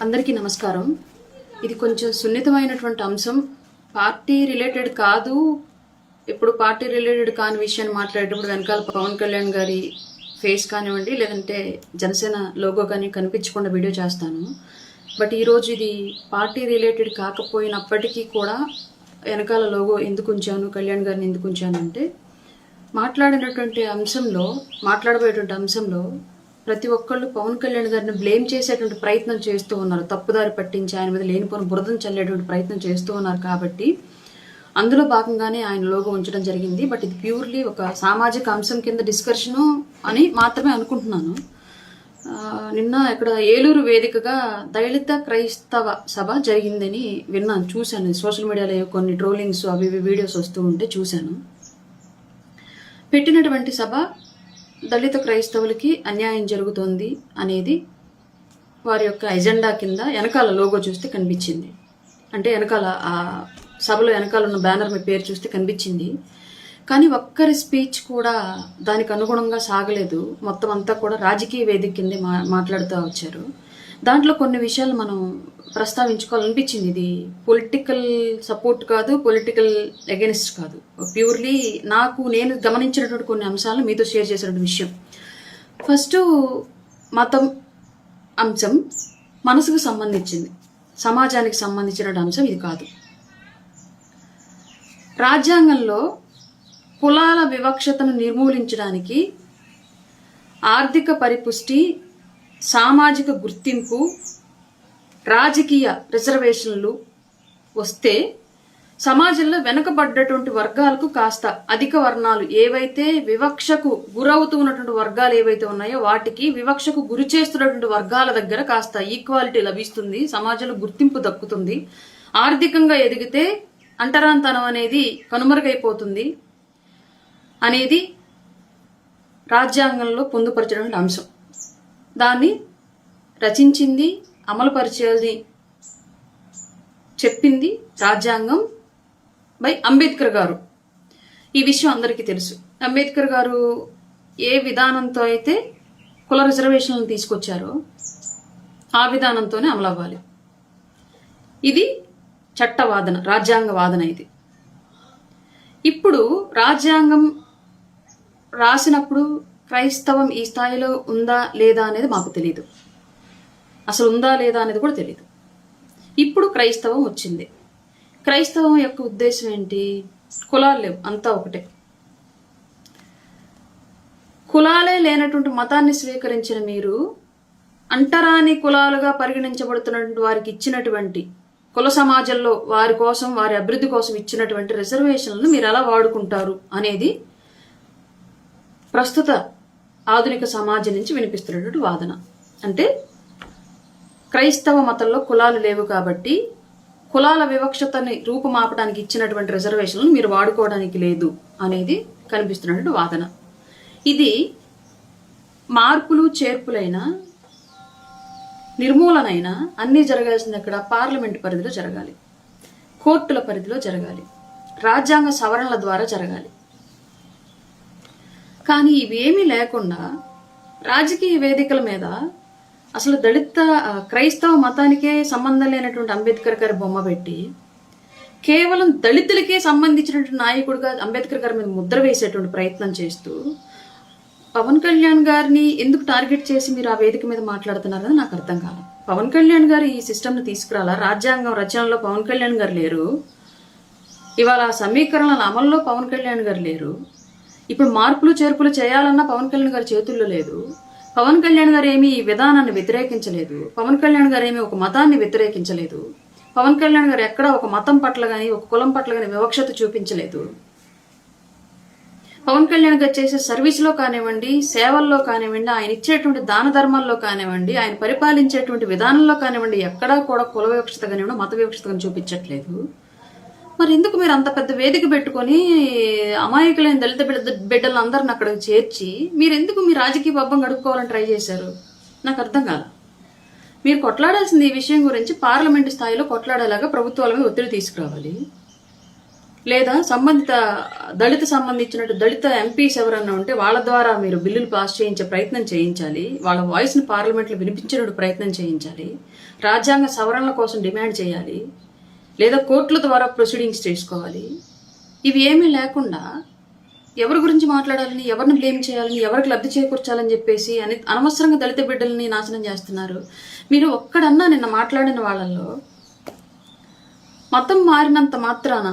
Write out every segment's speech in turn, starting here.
అందరికీ నమస్కారం. ఇది కొంచెం సున్నితమైనటువంటి అంశం. పార్టీ రిలేటెడ్ కాదు. ఇప్పుడు పార్టీ రిలేటెడ్ కాని విషయాన్ని మాట్లాడేటప్పుడు వెనకాల పవన్ కళ్యాణ్ గారి ఫేస్ కానివ్వండి, లేదంటే జనసేన లోగో కానీ కనిపించకుండా వీడియో చేస్తాను. బట్ ఈరోజు ఇది పార్టీ రిలేటెడ్ కాకపోయినప్పటికీ కూడా వెనకాల లోగో ఎందుకు ఉంచాను, కళ్యాణ్ గారిని ఎందుకు ఉంచాను అంటే, మాట్లాడబోయేటువంటి అంశంలో ప్రతి ఒక్కళ్ళు పవన్ కళ్యాణ్ గారిని బ్లేమ్ చేసేటువంటి ప్రయత్నం చేస్తూ ఉన్నారు. తప్పుదారి పట్టించి ఆయన మీద లేనిపోని బురదను చల్లేటువంటి ప్రయత్నం చేస్తూ ఉన్నారు. కాబట్టి అందులో భాగంగానే ఆయన లోగో ఉంచడం జరిగింది. బట్ ఇది ప్యూర్లీ ఒక సామాజిక అంశం కింద డిస్కషను అని మాత్రమే అనుకుంటున్నాను. నిన్న ఇక్కడ ఏలూరు వేదికగా దళిత క్రైస్తవ సభ జరిగిందని విన్నాను, చూశాను. సోషల్ మీడియాలో కొన్ని ట్రోలింగ్స్ అవి వీడియోస్ వస్తూ ఉంటే చూశాను. పెట్టినటువంటి సభ దళిత క్రైస్తవులకి అన్యాయం జరుగుతోంది అనేది వారి యొక్క ఎజెండా కింద వెనకాల లోగో చూస్తే కనిపించింది. అంటే వెనకాల ఆ సభలో వెనకాల ఉన్న బ్యానర్ మీ పేరు చూస్తే కనిపించింది. కానీ ఒక్కరి స్పీచ్ కూడా దానికి అనుగుణంగా సాగలేదు. మొత్తం అంతా కూడా రాజకీయ వేదిక కిందే మాట్లాడుతూ వచ్చారు. దాంట్లో కొన్ని విషయాలు మనం ప్రస్తావించుకోవాలనిపించింది. ఇది పొలిటికల్ సపోర్ట్ కాదు, పొలిటికల్ అగెనిస్ట్ కాదు. ప్యూర్లీ నేను గమనించినటువంటి కొన్ని అంశాలను మీతో షేర్ చేసినటువంటి విషయం. ఫస్ట్, మతం అంశం మనసుకు సంబంధించింది, సమాజానికి సంబంధించిన అంశం ఇది కాదు. రాజ్యాంగంలో కులాల వివక్షతను నిర్మూలించడానికి ఆర్థిక పరిపుష్టి, సామాజిక గుర్తింపు, రాజకీయ రిజర్వేషన్లు వస్తే సమాజంలో వెనుకబడ్డటువంటి వర్గాలకు కాస్త అధిక వర్ణాలు ఏవైతే వివక్షకు గురవుతూ ఉన్నటువంటి వర్గాలు ఏవైతే ఉన్నాయో వాటికి వివక్షకు గురి చేస్తున్నటువంటి వర్గాల దగ్గర కాస్త ఈక్వాలిటీ లభిస్తుంది, సమాజంలో గుర్తింపు దక్కుతుంది, ఆర్థికంగా ఎదిగితే అంటరాంతనం అనేది కనుమరుగైపోతుంది అనేది రాజ్యాంగంలో పొందుపరచినటువంటి అంశం. దాన్ని రచించింది, అమలుపరిచేది, చెప్పింది రాజ్యాంగం బై అంబేద్కర్ గారు. ఈ విషయం అందరికీ తెలుసు. అంబేద్కర్ గారు ఏ విధానంతో అయితే కుల రిజర్వేషన్లను తీసుకొచ్చారో ఆ విధానంతోనే అమలవ్వాలి. ఇది చట్టవాదన, రాజ్యాంగ వాదన. ఇది ఇప్పుడు రాజ్యాంగం రాసినప్పుడు క్రైస్తవం ఈ స్థాయిలో ఉందా లేదా అనేది మాకు తెలియదు. అసలు ఉందా లేదా అనేది కూడా తెలియదు. ఇప్పుడు క్రైస్తవం వచ్చింది. క్రైస్తవం యొక్క ఉద్దేశం ఏంటి? కులాలు లేవు, అంతా ఒకటే. కులాలే లేనటువంటి మతాన్ని స్వీకరించిన మీరు అంటరాని కులాలుగా పరిగణించబడుతున్నటువంటి వారికి ఇచ్చినటువంటి కుల సమాజంలో వారి కోసం, వారి అభివృద్ధి కోసం ఇచ్చినటువంటి రిజర్వేషన్లను మీరు ఎలా వాడుకుంటారు అనేది ప్రస్తుత ఆధునిక సమాజం నుంచి వినిపిస్తున్నటువంటి వాదన. అంటే క్రైస్తవ మతంలో కులాలు లేవు కాబట్టి కులాల వివక్షతని రూపుమాపడానికి ఇచ్చినటువంటి రిజర్వేషన్లను మీరు వాడుకోవడానికి లేదు అనేది కనిపిస్తున్నటువంటి వాదన. ఇది మార్పులు చేర్పులైనా నిర్మూలనైనా అన్నీ జరగాల్సింది ఎక్కడ? పార్లమెంట్ పరిధిలో జరగాలి, కోర్టుల పరిధిలో జరగాలి, రాజ్యాంగ సవరణల ద్వారా జరగాలి. కానీ ఇవేమీ లేకుండా రాజకీయ వేదికల మీద అసలు క్రైస్తవ మతానికే సంబంధం లేనటువంటి అంబేద్కర్ గారి బొమ్మ పెట్టి కేవలం దళితులకే సంబంధించినటువంటి నాయకుడిగా అంబేద్కర్ గారి మీద ముద్ర వేసేటువంటి ప్రయత్నం చేస్తూ పవన్ కళ్యాణ్ గారిని ఎందుకు టార్గెట్ చేసి మీరు ఆ వేదిక మీద మాట్లాడుతున్నారని నాకు అర్థం కాదు. పవన్ కళ్యాణ్ గారు ఈ సిస్టమ్ని తీసుకురాలా. రాజ్యాంగం రచనలో పవన్ కళ్యాణ్ గారు లేరు. ఇవాళ ఆ సమీకరణల అమల్లో పవన్ కళ్యాణ్ గారు లేరు. ఇప్పుడు మార్పులు చేర్పులు చేయాలన్నా పవన్ కళ్యాణ్ గారి చేతుల్లో లేదు. పవన్ కళ్యాణ్ గారు ఏమీ ఈ విధానాన్ని వ్యతిరేకించలేదు. పవన్ కళ్యాణ్ గారు ఏమీ ఒక మతాన్ని వ్యతిరేకించలేదు. పవన్ కళ్యాణ్ గారు ఎక్కడ ఒక మతం పట్ల కానీ, ఒక కులం పట్ల కానీ వివక్షత చూపించలేదు. పవన్ కళ్యాణ్ గారు చేసే సర్వీస్లో కానివ్వండి, సేవల్లో కానివ్వండి, ఆయన ఇచ్చేటువంటి దాన ధర్మాల్లో కానివ్వండి, ఆయన పరిపాలించేటువంటి విధానంలో కానివ్వండి, ఎక్కడా కూడా కుల వివక్షత కానివ్వండి, మత వివక్షత కానీ చూపించట్లేదు. మరి ఎందుకు మీరు అంత పెద్ద వేదిక పెట్టుకొని అమాయకులైన దళిత బిడ్డలను అందరిని అక్కడికి చేర్చి మీరు ఎందుకు మీ రాజకీయ పబ్బం గడుపుకోవాలని ట్రై చేశారు? నాకు అర్థం కాదు. మీరు కొట్లాడాల్సింది ఈ విషయం గురించి పార్లమెంటు స్థాయిలో కొట్లాడేలాగా ప్రభుత్వాల మీద ఒత్తిడి తీసుకురావాలి. లేదా సంబంధిత సంబంధించినట్టు దళిత ఎంపీస్ ఎవరన్నా ఉంటే వాళ్ళ ద్వారా మీరు బిల్లులు పాస్ చేయించే ప్రయత్నం చేయించాలి. వాళ్ళ వాయిస్ని పార్లమెంట్లో వినిపించేటట్టు ప్రయత్నం చేయించాలి. రాజ్యాంగ సవరణల కోసం డిమాండ్ చేయాలి. లేదా కోర్టుల ద్వారా ప్రొసీడింగ్స్ చేసుకోవాలి. ఇవి ఏమీ లేకుండా ఎవరి గురించి మాట్లాడాలని, ఎవరిని బ్లేమ్ చేయాలని, ఎవరికి లబ్ధి చేకూర్చాలని చెప్పేసి అనవసరంగా దళిత బిడ్డల్ని నాశనం చేస్తున్నారు. మీరు ఒక్కడన్నా నిన్న మాట్లాడిన వాళ్ళల్లో మతం మారినంత మాత్రాన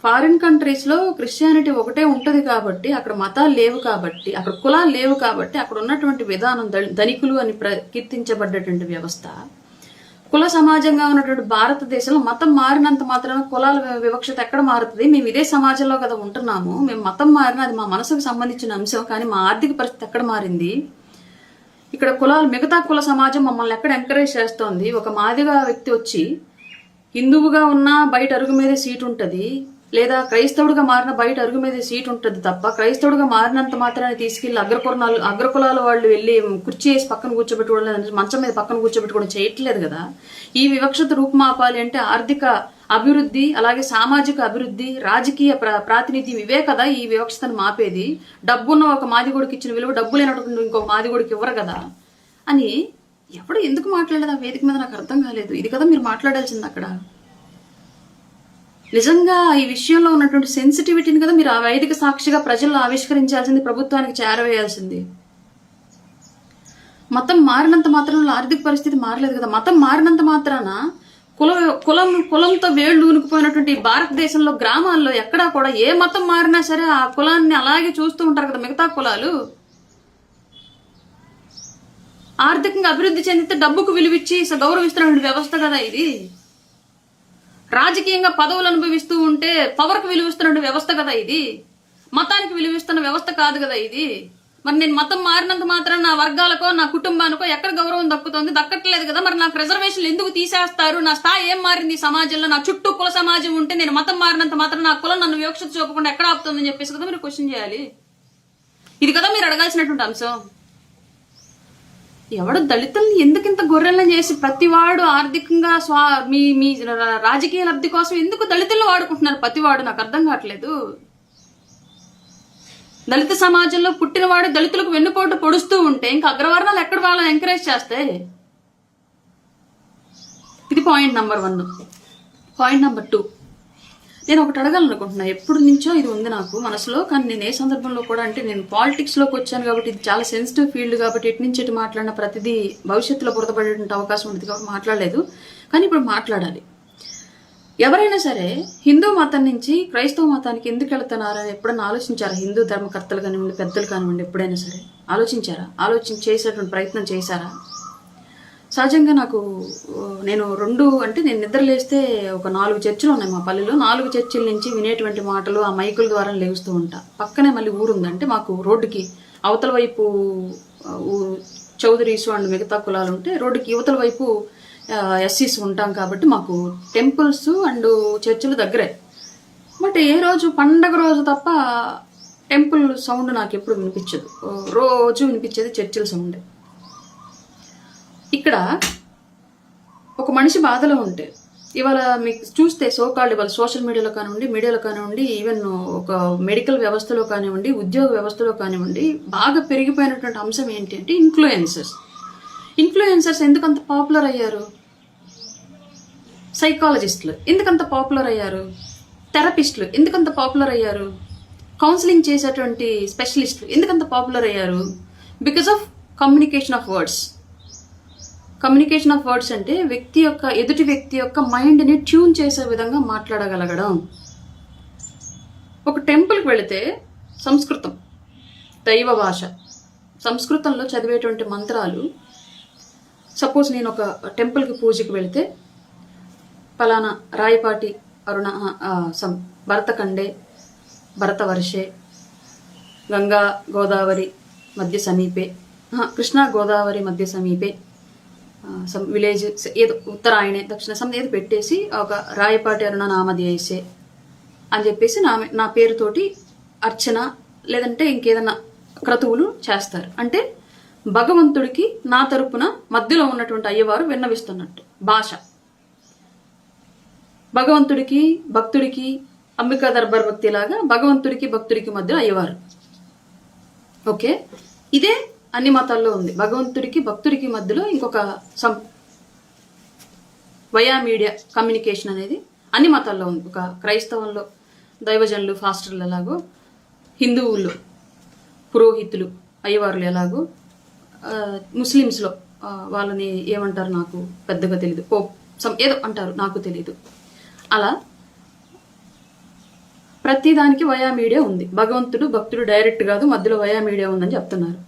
ఫారిన్ కంట్రీస్లో క్రిస్టియానిటీ ఒకటే ఉంటుంది కాబట్టి, అక్కడ మతాలు లేవు కాబట్టి, అక్కడ కులాలు లేవు కాబట్టి, అక్కడ ఉన్నటువంటి విధానం ధనికులు అని కీర్తించబడ్డటువంటి వ్యవస్థ, కుల సమాజంగా ఉన్నటువంటి భారతదేశంలో మతం మారినంత మాత్రాన కులాల వివక్షత ఎక్కడ మారుతుంది? మేము ఇదే సమాజంలో కదా ఉంటున్నాము. మేము మతం మారినా అది మా మనసుకు సంబంధించిన అంశం, కానీ మా ఆర్థిక పరిస్థితి ఎక్కడ మారింది? ఇక్కడ కులాలు, మిగతా కుల సమాజం మమ్మల్ని ఎక్కడ ఎంకరేజ్ చేస్తోంది? ఒక మాదిగా వ్యక్తి వచ్చి హిందువుగా ఉన్నా బయట అరుగు మీదే సీట్ ఉంటుంది, లేదా క్రైస్తవుడిగా మారిన బయట అరుగు మీద సీట్ ఉంటుంది తప్ప, క్రైస్తవుడిగా మారినంత మాత్రాన్ని తీసుకెళ్లి అగ్రకులాల వాళ్ళు వెళ్ళి కుర్చీ వేసి పక్కన కూర్చోబెట్టుకోవడం, మంచం మీద పక్కన కూర్చోబెట్టుకోవడం చేయట్లేదు కదా. ఈ వివక్షత రూపుమాపాలి అంటే ఆర్థిక అభివృద్ధి, అలాగే సామాజిక అభివృద్ధి, రాజకీయ ప్రాతినిధ్యం, ఇవే కదా ఈ వివక్షతను మాపేది. డబ్బున్న ఒక మాదిగోడికి ఇచ్చిన విలువ డబ్బు లేనటువంటి ఇంకొక మాదిగోడికి ఇవ్వరు కదా అని ఎవడు ఎందుకు మాట్లాడలేదు ఆ వేదిక మీద నాకు అర్థం కాలేదు. ఇది కదా మీరు మాట్లాడాల్సింది అక్కడ. నిజంగా ఈ విషయంలో ఉన్నటువంటి సెన్సిటివిటీని కదా మీరు ఆ వేదిక సాక్షిగా ప్రజల్లో ఆవిష్కరించాల్సింది, ప్రభుత్వానికి చేరవేయాల్సింది. మతం మారినంత మాత్రాన ఆర్థిక పరిస్థితి మారలేదు కదా. మతం మారినంత మాత్రాన కులంతో వేళ్లు ఊనుకుపోయినటువంటి భారతదేశంలో గ్రామాల్లో ఎక్కడా కూడా ఏ మతం మారినా సరే ఆ కులాన్ని అలాగే చూస్తూ ఉంటారు కదా మిగతా కులాలు. ఆర్థికంగా అభివృద్ధి చెందితే డబ్బుకు విలువిచ్చి గౌరవిస్తున్న వ్యవస్థ కదా ఇది. రాజకీయంగా పదవులు అనుభవిస్తూ ఉంటే పవర్కు విలువిస్తున్న వ్యవస్థ కదా ఇది. మతానికి విలువిస్తున్న వ్యవస్థ కాదు కదా ఇది. మరి నేను మతం మారినంత మాత్రం నా వర్గాలకో నా కుటుంబానికో ఎక్కడ గౌరవం దక్కుతుంది? దక్కట్లేదు కదా. మరి నాకు రిజర్వేషన్లు ఎందుకు తీసేస్తారు? నా స్థాయి ఏం మారింది సమాజంలో? నా చుట్టూ కుల సమాజం ఉంటే నేను మతం మారినంత మాత్రం నా కులం నన్ను వివక్షత చూపకుండా ఎక్కడ ఆపుతుందని చెప్పేసి కదా మీరు క్వశ్చన్ చేయాలి. ఇది కదా మీరు అడగాల్సినటువంటి అంశం. ఎవడు దళితుల్ని ఎందుకింత గొర్రెలను చేసి ప్రతివాడు ఆర్థికంగా మీ రాజకీయ లబ్ధి కోసం ఎందుకు దళితులను వాడుకుంటున్నారు ప్రతివాడు? నాకు అర్థం కావట్లేదు. దళిత సమాజంలో పుట్టినవాడు దళితులకు వెన్నుపోటు పొడుస్తూ ఉంటే ఇంకా అగ్రవర్ణాలు ఎక్కడ వాళ్ళని ఎంకరేజ్ చేస్తాయి? ఇది పాయింట్ నెంబర్ 1. పాయింట్ నెంబర్ 2, నేను ఒకటి అడగాలనుకుంటున్నా. ఎప్పుడు నుంచో ఇది ఉంది నాకు మనసులో, కానీ నేను ఏ సందర్భంలో కూడా, అంటే నేను పాలిటిక్స్లోకి వచ్చాను కాబట్టి ఇది చాలా సెన్సిటివ్ ఫీల్డ్ కాబట్టి ఎటు నుంచి ఎటు మాట్లాడిన ప్రతిదీ భవిష్యత్తులో బురదపడేటువంటి అవకాశం ఉంటుంది కాబట్టి మాట్లాడలేదు. కానీ ఇప్పుడు మాట్లాడాలి. ఎవరైనా సరే హిందూ మతం నుంచి క్రైస్తవ మతానికి ఎందుకు వెళుతున్నారని ఎప్పుడైనా ఆలోచించారా? హిందూ ధర్మకర్తలు కానివ్వండి, పెద్దలు కానివ్వండి, ఎప్పుడైనా సరే ఆలోచించారా? చేసేటువంటి ప్రయత్నం చేశారా? సహజంగా నేను నేను నిద్ర లేస్తే ఒక 4 చర్చిలు ఉన్నాయి మా పల్లెలో. 4 చర్చిల నుంచి వినేటువంటి మాటలు ఆ మైకుల ద్వారా లేస్తూ ఉంటా. పక్కనే మళ్ళీ ఊరుంది, అంటే మాకు రోడ్డుకి అవతల వైపు చౌదరీసు అండ్ మిగతా కులాలు ఉంటే, రోడ్డుకి యువతల వైపు ఎస్సీస్ ఉంటాం కాబట్టి మాకు టెంపుల్స్ అండ్ చర్చిలు దగ్గరే. బట్ ఏ రోజు పండగ రోజు తప్ప టెంపుల్ సౌండ్ నాకు ఎప్పుడు వినిపించదు. రోజు వినిపించేది చర్చిల సౌండే. ఇక్కడ ఒక మనిషి బాధలో ఉంటే ఇవాళ మీకు చూస్తే సోకాల్డ్ ఇవాళ సోషల్ మీడియాలో కానివ్వండి, ఈవెన్ ఒక మెడికల్ వ్యవస్థలో కానివ్వండి, ఉద్యోగ వ్యవస్థలో కానివ్వండి, బాగా పెరిగిపోయినటువంటి అంశం ఏంటి అంటే ఇన్ఫ్లుయెన్సర్స్ ఎందుకంత పాపులర్ అయ్యారు? సైకాలజిస్టులు ఎందుకంత పాపులర్ అయ్యారు? థెరపిస్టులు ఎందుకంత పాపులర్ అయ్యారు? కౌన్సిలింగ్ చేసేటువంటి స్పెషలిస్టులు ఎందుకంత పాపులర్ అయ్యారు? Because of communication of words. Communication of words అంటే ఎదుటి వ్యక్తి యొక్క మైండ్ని ట్యూన్ చేసే విధంగా మాట్లాడగలగడం. ఒక టెంపుల్కి వెళితే సంస్కృతం, దైవ భాష, సంస్కృతంలో చదివేటువంటి మంత్రాలు. సపోజ్ నేను ఒక టెంపుల్కి పూజకి వెళితే ఫలానా రాయపాటి అరుణ భరతఖండే భరతవర్షే గంగా గోదావరి మధ్య సమీపే, కృష్ణా గోదావరి మధ్య సమీపే విలేజ్ ఏదో ఉత్తరాయణే దక్షిణ ఏదో పెట్టేసి ఒక రాయపాటి అరుణ నామధేయసే అని చెప్పేసి నా పేరుతోటి అర్చన లేదంటే ఇంకేదన్నా క్రతువులు చేస్తారు. అంటే భగవంతుడికి నా తరపున మధ్యలో ఉన్నటువంటి అయ్యవారు విన్నవిస్తున్నట్టు భాష. భగవంతుడికి భక్తుడికి అంబికా దర్బార్ భక్తి లాగా భగవంతుడికి భక్తుడికి మధ్య అయ్యేవారు. ఓకే, ఇదే అన్ని మతాల్లో ఉంది. భగవంతుడికి భక్తుడికి మధ్యలో ఇంకొక వయా మీడియా కమ్యూనికేషన్ అనేది అన్ని మతాల్లో ఉంది. ఒక క్రైస్తవంలో దైవజనులు ఫాస్టర్లు ఎలాగో, హిందువుల్లో పురోహితులు అయ్యవారులు ఎలాగో, ముస్లిమ్స్లో వాళ్ళని ఏమంటారు నాకు పెద్దగా తెలీదు, ఏదో అంటారు నాకు తెలీదు. అలా ప్రతి దానికి వయా మీడియా ఉంది. భగవంతుడు భక్తుడు డైరెక్ట్ కాదు, మధ్యలో వయా మీడియా ఉందని చెప్తున్నారు.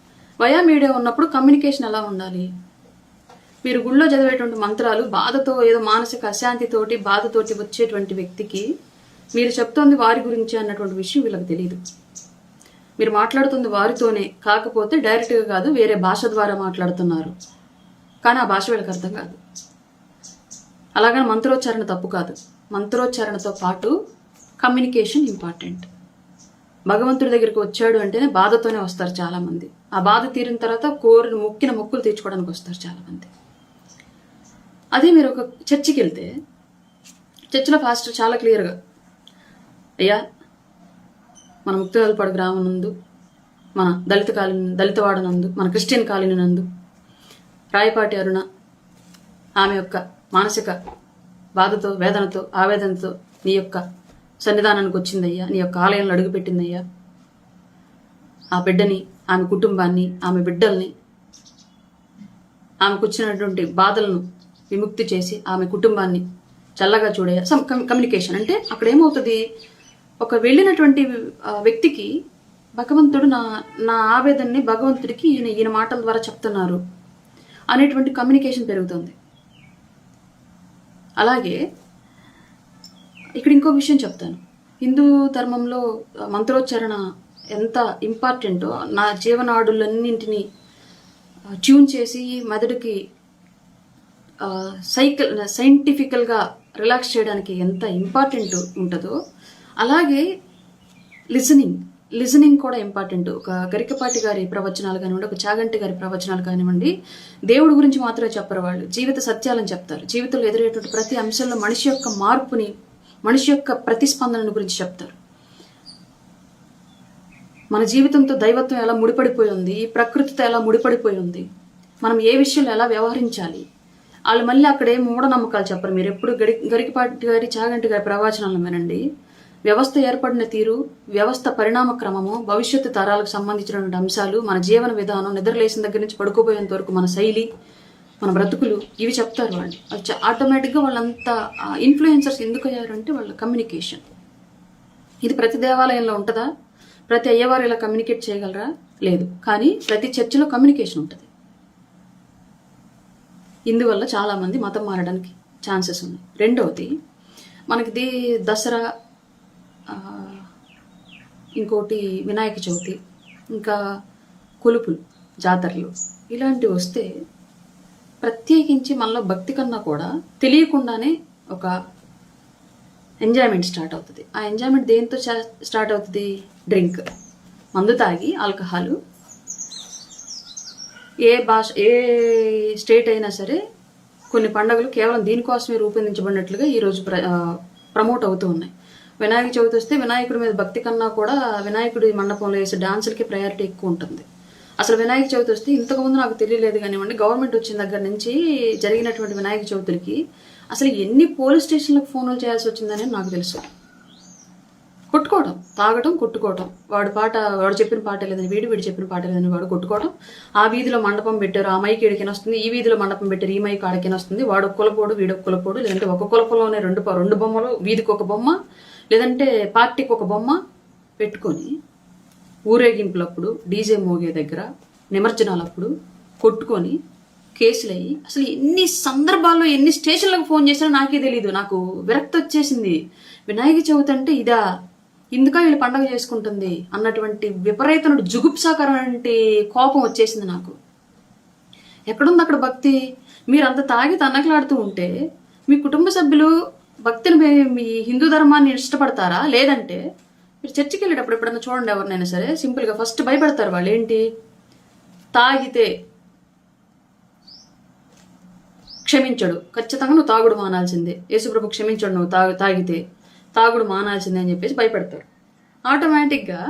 వయా మీడియా ఉన్నప్పుడు కమ్యూనికేషన్ ఎలా ఉండాలి? మీరు గుళ్ళో చదివేటువంటి మంత్రాలు బాధతో, ఏదో మానసిక అశాంతితోటి బాధతోటి వచ్చేటువంటి వ్యక్తికి మీరు చెప్తోంది వారి గురించి అన్నటువంటి విషయం వీళ్ళకి తెలియదు. మీరు మాట్లాడుతుంది వారితోనే, కాకపోతే డైరెక్ట్గా కాదు, వేరే భాష ద్వారా మాట్లాడుతున్నారు. కానీ ఆ భాష వీళ్ళకి అర్థం కాదు. అలాగని మంత్రోచ్చారణ తప్పు కాదు. మంత్రోచ్చారణతో పాటు కమ్యూనికేషన్ ఇంపార్టెంట్. భగవంతుడి దగ్గరికి వచ్చాడు అంటేనే బాధతోనే వస్తారు చాలామంది. ఆ బాధ తీరిన తర్వాత మొక్కిన మొక్కులు తీర్చుకోవడానికి వస్తారు చాలామంది. అదే మీరు ఒక చర్చికి వెళ్తే, చర్చిలో పాస్టర్ చాలా క్లియర్గా, అయ్యా మన ముక్తివేలపాడు గ్రామం నందు, మన దళితవాడ నందు, మన క్రిస్టియన్ కాలనీ నందు రాయపాటి అరుణ ఆమె యొక్క మానసిక బాధతో, వేదనతో, ఆవేదనతో నీ యొక్క సన్నిధానానికి వచ్చిందయ్యా, నీ యొక్క ఆలయంలో అడుగుపెట్టిందయ్యా. ఆ బిడ్డని, ఆమె కుటుంబాన్ని, ఆమె బిడ్డల్ని, ఆమెకు వచ్చినటువంటి బాధలను విముక్తి చేసి ఆమె కుటుంబాన్ని చల్లగా చూడయ్యా. కమ్యూనికేషన్ అంటే అక్కడ ఏమవుతుంది, ఒక వెళ్ళినటువంటి వ్యక్తికి భగవంతుడు నా ఆవేదనని భగవంతుడికి ఈయన మాటల ద్వారా చెప్తున్నారు అనేటువంటి కమ్యూనికేషన్ పెరుగుతుంది. అలాగే ఇక్కడ ఇంకో విషయం చెప్తాను. హిందూ ధర్మంలో మంత్రోచ్చారణ ఎంత ఇంపార్టెంటో, నా జీవనాడులన్నింటినీ ట్యూన్ చేసి మెదడుకి సైంటిఫికల్గా రిలాక్స్ చేయడానికి ఎంత ఇంపార్టెంట్ ఉంటుందో, అలాగే లిజనింగ్ కూడా ఇంపార్టెంట్. ఒక గరికపాటి గారి ప్రవచనాలు కానివ్వండి, ఒక చాగంటి గారి ప్రవచనాలు కానివ్వండి, దేవుడి గురించి మాత్రమే చెప్పరు వాళ్ళు, జీవిత సత్యాలను చెప్తారు. జీవితంలో ఎదురయ్యేటువంటి ప్రతి అంశంలో మనిషి యొక్క మార్పుని, మనిషి యొక్క ప్రతిస్పందనను గురించి చెప్తారు. మన జీవితంతో దైవత్వం ఎలా ముడిపడిపోయి ఉంది, ఈ ప్రకృతితో ఎలా ముడిపడిపోయి ఉంది, మనం ఏ విషయంలో ఎలా వ్యవహరించాలి. వాళ్ళు మళ్ళీ అక్కడే మూఢనమ్మకాలు చెప్పరు. మీరు ఎప్పుడు గరికపాటి గారి, చాగంటి గారి ప్రవచనాలను వినండి. వ్యవస్థ ఏర్పడిన తీరు, వ్యవస్థ పరిణామ క్రమము, భవిష్యత్తు తరాలకు సంబంధించినటువంటి అంశాలు, మన జీవన విధానం, నిద్రలేసిన దగ్గర నుంచి పడుకోపోయేంత వరకు మన శైలి, మన బ్రతుకులు, ఇవి చెప్తారు వాళ్ళు. అది ఆటోమేటిక్గా వాళ్ళంతా ఇన్ఫ్లుయెన్సర్స్ ఎందుకు అయ్యారంటే వాళ్ళ కమ్యూనికేషన్. ఇది ప్రతి దేవాలయంలో ఉంటుందా? ప్రతి అయ్యవారు ఇలా కమ్యూనికేట్ చేయగలరా? లేదు. కానీ ప్రతి చర్చిలో కమ్యూనికేషన్ ఉంటుంది. ఇందువల్ల చాలామంది మతం మారడానికి ఛాన్సెస్ ఉన్నాయి. రెండవది, మనకి దసరా, ఇంకోటి వినాయక చవితి, ఇంకా కొలుపులు, జాతరలు, ఇలాంటివి వస్తే ప్రత్యేకించి మనలో భక్తి కన్నా కూడా తెలియకుండానే ఒక ఎంజాయ్మెంట్ స్టార్ట్ అవుతుంది. ఆ ఎంజాయ్మెంట్ దేంతో స్టార్ట్ అవుతుంది? డ్రింక్, మందు తాగి, ఆల్కహాలు. ఏ స్టేట్ అయినా సరే కొన్ని పండుగలు కేవలం దీనికోసమే రూపొందించబడినట్లుగా ఈరోజు ప్రమోట్ అవుతూ ఉన్నాయి. వినాయక చవితి వస్తే వినాయకుడి మీద భక్తి కన్నా కూడా వినాయకుడి మండపంలో వేసే డాన్సులకి ప్రయారిటీ ఎక్కువ ఉంటుంది. అసలు వినాయక చవితి వస్తే ఇంతకుముందు నాకు తెలియలేదు కానివ్వండి, గవర్నమెంట్ వచ్చిన దగ్గర నుంచి జరిగినటువంటి వినాయక చవితులకి అసలు ఎన్ని పోలీస్ స్టేషన్లకు ఫోన్లు చేయాల్సి వచ్చిందని నాకు తెలుసు. కొట్టుకోవడం, తాగడం, కొట్టుకోవడం, వాడు చెప్పిన పాట లేదని వీడు చెప్పిన పాట లేదని వాడు కొట్టుకోవడం. ఆ వీధిలో మండపం పెట్టారు, ఆ మైకి ఎడికిన వస్తుంది, ఈ వీధిలో మండపం పెట్టారు, ఈ మైకి ఆడికిన వస్తుంది, వాడు కులపోడు వీడు కులపోడు, లేదంటే ఒక కులపంలోనే రెండు బొమ్మలు, వీధికి ఒక బొమ్మ, లేదంటే పార్టీకి ఒక బొమ్మ పెట్టుకొని ఊరేగింపులప్పుడు, డీజే మోగే దగ్గర, నిమజ్జనాలప్పుడు కొట్టుకొని కేసులయ్యి, అసలు ఎన్ని సందర్భాల్లో ఎన్ని స్టేషన్లకు ఫోన్ చేసినా నాకే తెలీదు. నాకు విరక్తి వచ్చేసింది. వినాయక చవితి అంటే ఇదా, ఇందుక వీళ్ళు పండగ చేసుకుంటుంది అన్నటువంటి విపరీతమైన జుగుప్సాకరమైన కోపం వచ్చేసింది నాకు. ఎక్కడుంది అక్కడ భక్తి? మీరు అంత తాగి తన్నకలాడుతూ ఉంటే మీ కుటుంబ సభ్యులు భక్తిని, మీ హిందూ ధర్మాన్ని ఇష్టపడతారా? లేదంటే మీరు చర్చికి వెళ్ళేటప్పుడు ఎప్పుడన్నా చూడండి, ఎవరినైనా సరే సింపుల్గా ఫస్ట్ భయపడతారు వాళ్ళు. ఏంటి? తాగితే క్షమించడు, ఖచ్చితంగా నువ్వు తాగుడు మానాల్సిందే, యేసుప్రభు క్షమించడు నువ్వు తాగితే. తాగుడు మానాల్సిందే అని చెప్పేసి భయపెడతారు. ఆటోమేటిక్గా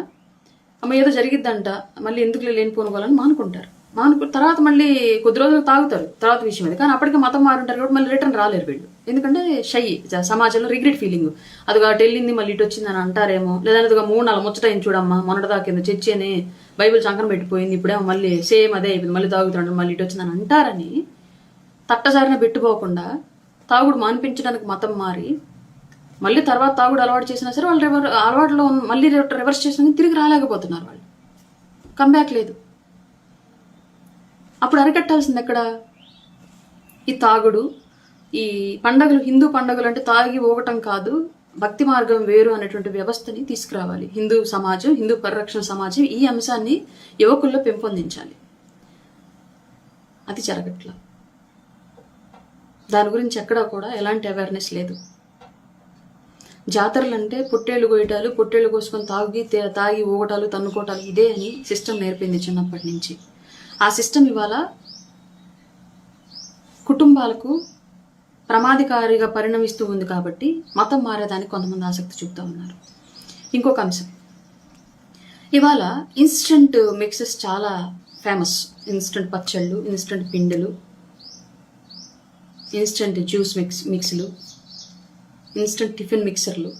అమ్మ ఏదో జరిగిద్దంట, మళ్ళీ ఎందుకు లేనిపోనుకోవాలని మానుకుంటారు. తర్వాత మళ్ళీ కొద్ది రోజులు తాగుతారు, తర్వాత విషయం అది. కానీ అప్పటికే మతం మారుంటారు కాబట్టి మళ్ళీ రిటర్న్ రాలేరు వీళ్ళు. ఎందుకంటే సమాజంలో రిగ్రెట్ ఫీలింగ్, అదిగా అటు వెళ్ళింది మళ్ళీ ఇటు వచ్చిందని అంటారేమో, లేదంటే అదిగా 3 ముచ్చటైంది చూడమ్మా, మొన్నటిదాకా చర్చి అని బైబిల్ సంకరం పెట్టిపోయింది, ఇప్పుడేమో మళ్ళీ సేమ్ అదే అయిపోయింది, మళ్ళీ తాగుతున్నాడు, మళ్ళీ ఇటు వచ్చిందని అంటారని తట్టసారిన పెట్టుకోకుండా తాగుడు మానిపించడానికి మతం మారి మళ్ళీ తర్వాత తాగుడు అలవాటు చేసినా సరే వాళ్ళు అలవాటులో మళ్ళీ రివర్స్ చేసినా తిరిగి రాలేకపోతున్నారు. వాళ్ళు కంబ్యాక్ లేదు. అప్పుడు అరికట్టాల్సింది ఎక్కడ? ఈ తాగుడు, ఈ పండగలు, హిందూ పండగలు అంటే తాగి ఊగటం కాదు, భక్తి మార్గం వేరు అనేటువంటి వ్యవస్థని తీసుకురావాలి. హిందూ సమాజం, హిందూ పరిరక్షణ సమాజం ఈ అంశాన్ని యువకుల్లో పెంపొందించాలి. అది జరగట్లా. దాని గురించి ఎక్కడా కూడా ఎలాంటి అవేర్నెస్ లేదు. జాతరలు అంటే పొట్టేళ్ళు కోయటాలు, పొట్టేళ్ళు కోసుకొని తాగి ఊగటాలు, తన్నుకోటాలు ఇదే అని సిస్టమ్ నేర్పింది చిన్నప్పటి నుంచి. ఆ సిస్టమ్ ఇవాళ కుటుంబాలకు ప్రమాదకారిగా పరిణమిస్తూ ఉంది. కాబట్టి మతం మారేదానికి కొంతమంది ఆసక్తి చూపుతూ ఉన్నారు. ఇంకొక అంశం, ఇవాళ ఇన్స్టంట్ మిక్సెస్ చాలా ఫేమస్. ఇన్స్టంట్ పచ్చళ్ళు, ఇన్స్టంట్ పిండిలు, ఇన్స్టంట్ జ్యూస్ మిక్స్లు, ఇన్స్టంట్ టిఫిన్ మిక్సర్లు,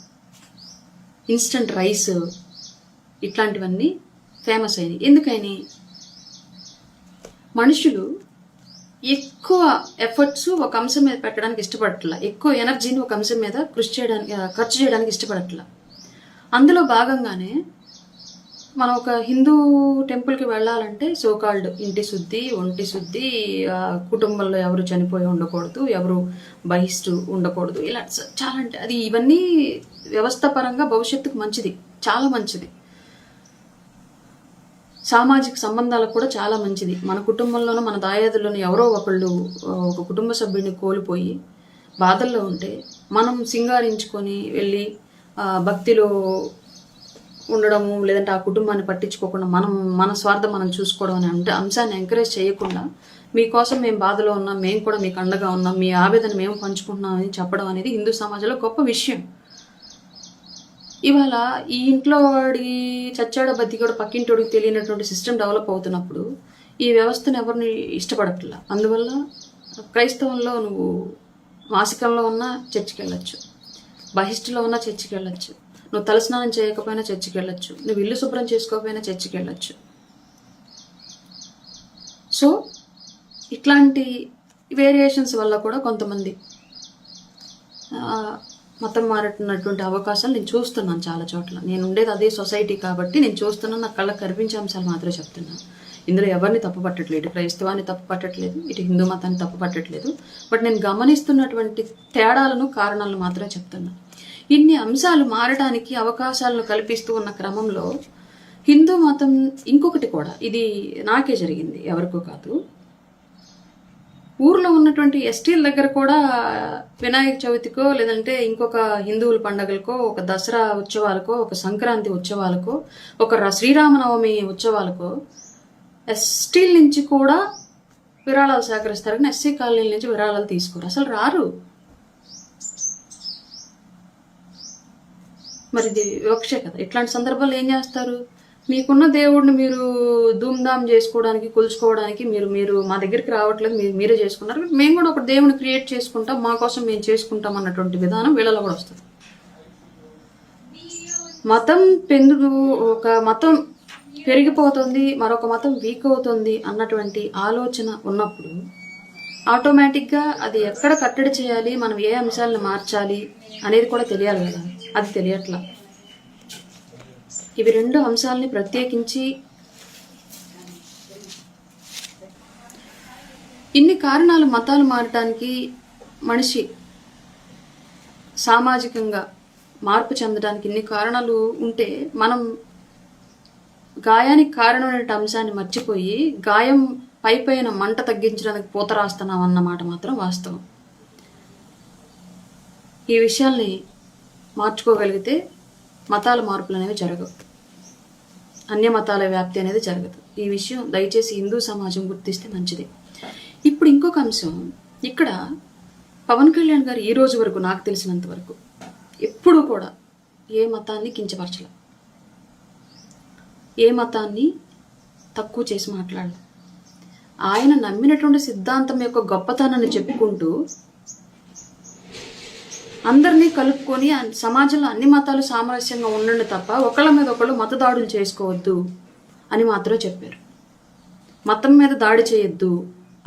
ఇన్స్టంట్ రైస్, ఇట్లాంటివన్నీ ఫేమస్ అయినాయి. ఎందుకని? మనుషులు ఎక్కువ ఎఫర్ట్స్ ఒక అంశం మీద పెట్టడానికి ఇష్టపడట్లా, ఎక్కువ ఎనర్జీని ఒక అంశం మీద ఖర్చు చేయడానికి ఇష్టపడట్లా. అందులో భాగంగానే మనం ఒక హిందూ టెంపుల్కి వెళ్ళాలంటే సోకాల్డ్ ఇంటి శుద్ధి, ఒంటి శుద్ధి, కుటుంబంలో ఎవరు చనిపోయి ఉండకూడదు, ఎవరు బహిష్టు ఉండకూడదు, ఇలా చాలా. అంటే అది ఇవన్నీ వ్యవస్థ పరంగా భవిష్యత్తుకు మంచిది, చాలా మంచిది. సామాజిక సంబంధాలకు కూడా చాలా మంచిది. మన కుటుంబంలోనూ మన దాయాదుల్లోనూ ఎవరో ఒకళ్ళు ఒక కుటుంబ సభ్యుడిని కోల్పోయి బాధల్లో ఉంటే మనం సింగారించుకొని వెళ్ళి భక్తిలో ఉండడము, లేదంటే ఆ కుటుంబాన్ని పట్టించుకోకుండా మన స్వార్థం మనం చూసుకోవడం అని అంటే అంశాన్ని ఎంకరేజ్ చేయకుండా మీకోసం మేము బాధలో ఉన్నాం, మేము కూడా మీకు అండగా ఉన్నాం, మీ ఆవేదన మేము పంచుకుంటున్నాం అని చెప్పడం అనేది హిందూ సమాజంలో గొప్ప విషయం. ఇవాళ ఈ ఇంట్లో వాడి చచ్చాడో బతికాడో పక్కింటోడికి తెలియనటువంటి సిస్టమ్ డెవలప్ అవుతున్నప్పుడు ఈ వ్యవస్థను ఎవరిని ఇష్టపడట్లా. అందువల్ల క్రైస్తవంలో నువ్వు మాసికంలో ఉన్నా చర్చికి వెళ్ళొచ్చు, బహిష్టులో ఉన్నా చర్చికి వెళ్ళొచ్చు, నువ్వు తలస్నానం చేయకపోయినా చర్చికి వెళ్ళొచ్చు, నువ్వు ఇల్లు శుభ్రం చేసుకోకపోయినా చర్చికి వెళ్ళొచ్చు. సో ఇట్లాంటి వేరియేషన్స్ వల్ల కూడా కొంతమంది మతం మారుతున్నటువంటి అవకాశాలు నేను చూస్తున్నాను చాలా చోట్ల. నేను ఉండేది అదే సొసైటీ కాబట్టి నేను చూస్తున్నాను, నాకు కళ్ళకు కనిపించే అంశాలు మాత్రమే చెప్తున్నాను. ఇందులో ఎవరిని తప్పు పట్టట్లేదు, ఇటు క్రైస్తవాన్ని తప్పు పట్టట్లేదు, ఇటు హిందూ మతాన్ని తప్పు పట్టట్లేదు. బట్ నేను గమనిస్తున్నటువంటి తేడాలను, కారణాలను మాత్రమే చెప్తున్నాను. ఇన్ని అంశాలు మారడానికి అవకాశాలను కల్పిస్తూ ఉన్న క్రమంలో హిందూ మతం ఇంకొకటి కూడా, ఇది నాకే జరిగింది, ఎవరికో కాదు, ఊర్లో ఉన్నటువంటి ఎస్టీల దగ్గర కూడా వినాయక చవితికో, లేదంటే ఇంకొక హిందువుల పండగలకో, ఒక దసరా ఉత్సవాలకో, ఒక సంక్రాంతి ఉత్సవాలకో, ఒక శ్రీరామనవమి ఉత్సవాలకో ఎస్టీల నుంచి కూడా విరాళాలు సేకరిస్తారు, కానీ ఎస్సీ కాలనీల నుంచి విరాళాలు తీసుకోరు, అసలు రారు. మరి ఇది వివక్షే కదా. ఇట్లాంటి సందర్భాల్లో ఏం చేస్తారు? మీకున్న దేవుడిని మీరు ధూమ్ధామ్ చేసుకోవడానికి, కొలుచుకోవడానికి మీరు మా దగ్గరికి రావట్లేదు, మీరే చేసుకున్నారు, మేము కూడా ఒక దేవుని క్రియేట్ చేసుకుంటాం, మా కోసం మేము చేసుకుంటాం అన్నటువంటి విధానం వీళ్ళలో కూడా వస్తుంది. మతం ఒక మతం పెరిగిపోతుంది, మరొక మతం వీక్ అవుతుంది అన్నటువంటి ఆలోచన ఉన్నప్పుడు ఆటోమేటిక్గా అది ఎక్కడ కట్టడి చేయాలి, మనం ఏ అంశాలను మార్చాలి అనేది కూడా తెలియాలి కదా. అది తెలియట్లా. ఇవి రెండు అంశాలని ప్రత్యేకించి ఇన్ని కారణాలు మతాలు మారటానికి, మనిషి సామాజికంగా మార్పు చెందడానికి ఇన్ని కారణాలు ఉంటే మనం గాయానికి కారణమైన అంశాన్ని మర్చిపోయి గాయం పైన మంట తగ్గించడానికి పూత రాస్తున్నాం అన్నమాట మాత్రం వాస్తవం. ఈ విషయాల్ని మార్చుకోగలిగితే మతాల మార్పులు అనేవి జరగవు, అన్య మతాల వ్యాప్తి అనేది జరగదు. ఈ విషయం దయచేసి హిందూ సమాజం గుర్తిస్తే మంచిది. ఇప్పుడు ఇంకొక అంశం, ఇక్కడ పవన్ కళ్యాణ్ గారు ఈ రోజు వరకు నాకు తెలిసినంత వరకు ఎప్పుడూ కూడా ఏ మతాన్ని కించపరచలే, ఏ మతాన్ని తక్కువ చేసి మాట్లాడలే. ఆయన నమ్మినటువంటి సిద్ధాంతం యొక్క గొప్పతనాన్ని చెప్పుకుంటూ అందరినీ కలుపుకొని సమాజంలో అన్ని మతాలు సామరస్యంగా ఉండండి తప్ప ఒకళ్ళ మీద ఒకళ్ళు మతదాడులు చేసుకోవద్దు అని మాత్రమే చెప్పారు. మతం మీద దాడి చేయొద్దు,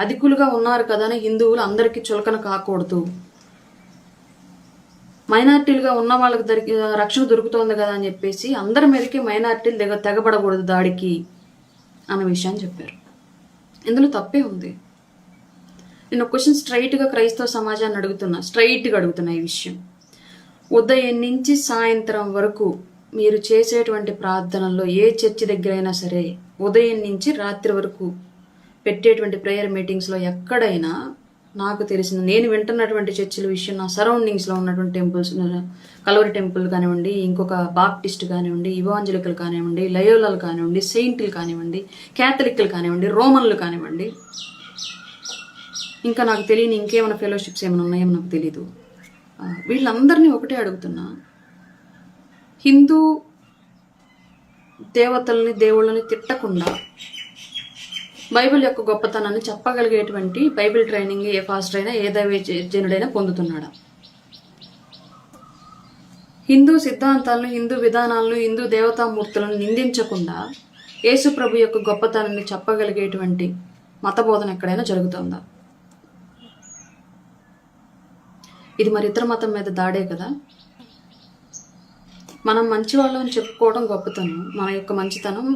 అధికులుగా ఉన్నారు కదా అని హిందువులు అందరికీ చులకన కాకూడదు, మైనార్టీలుగా ఉన్న వాళ్ళకి రక్షణ దొరుకుతోంది కదా అని చెప్పేసి అందరి మీదకి మైనార్టీలు తెగబడకూడదు దాడికి అన్న విషయాన్ని చెప్పారు. ఇందులో తప్పే ఉంది. నేను ఒక క్వశ్చన్ స్ట్రైట్గా క్రైస్తవ సమాజాన్ని అడుగుతున్నా ఈ విషయం. ఉదయం నుంచి సాయంత్రం వరకు మీరు చేసేటువంటి ప్రార్థనల్లో ఏ చర్చి దగ్గర అయినా సరే, ఉదయం నుంచి రాత్రి వరకు పెట్టేటువంటి ప్రేయర్ మీటింగ్స్లో ఎక్కడైనా నాకు తెలిసిన నేను వింటున్నటువంటి చర్చిల విషయం, నా సరౌండింగ్స్లో ఉన్నటువంటి టెంపుల్స్, కల్వరి టెంపుల్ కానివ్వండి, ఇంకొక బాప్టిస్ట్ కానివ్వండి, ఇవాంజలికల్ కానివ్వండి, లయోలాలు కానివ్వండి, సెయింట్లు కానివ్వండి, క్యాథలిక్లు కానివ్వండి, రోమన్లు కానివ్వండి, ఇంకా నాకు తెలియని ఇంకేమైనా ఫెలోషిప్స్ ఏమైనా ఉన్నాయో నాకు తెలీదు. వీళ్ళందరినీ ఒకటే అడుగుతున్నా, హిందూ దేవతల్ని దేవుళ్ళని తిట్టకుండా బైబిల్ యొక్క గొప్పతనాన్ని చెప్పగలిగేటువంటి బైబిల్ ట్రైనింగ్ ఏ ఫాస్టర్ అయినా ఏ దైవజనుడైనా పొందుతున్నాడా? హిందూ సిద్ధాంతాలను, హిందూ విధానాలను, హిందూ దేవతామూర్తులను నిందించకుండా యేసు ప్రభు యొక్క గొప్పతనాన్ని చెప్పగలిగేటువంటి మతబోధన ఎక్కడైనా జరుగుతుందా? ఇది మరి ఇతర మతం మీద దాడే కదా. మనం మంచి వాళ్ళని చెప్పుకోవడం గొప్పతనం, మన యొక్క మంచితనం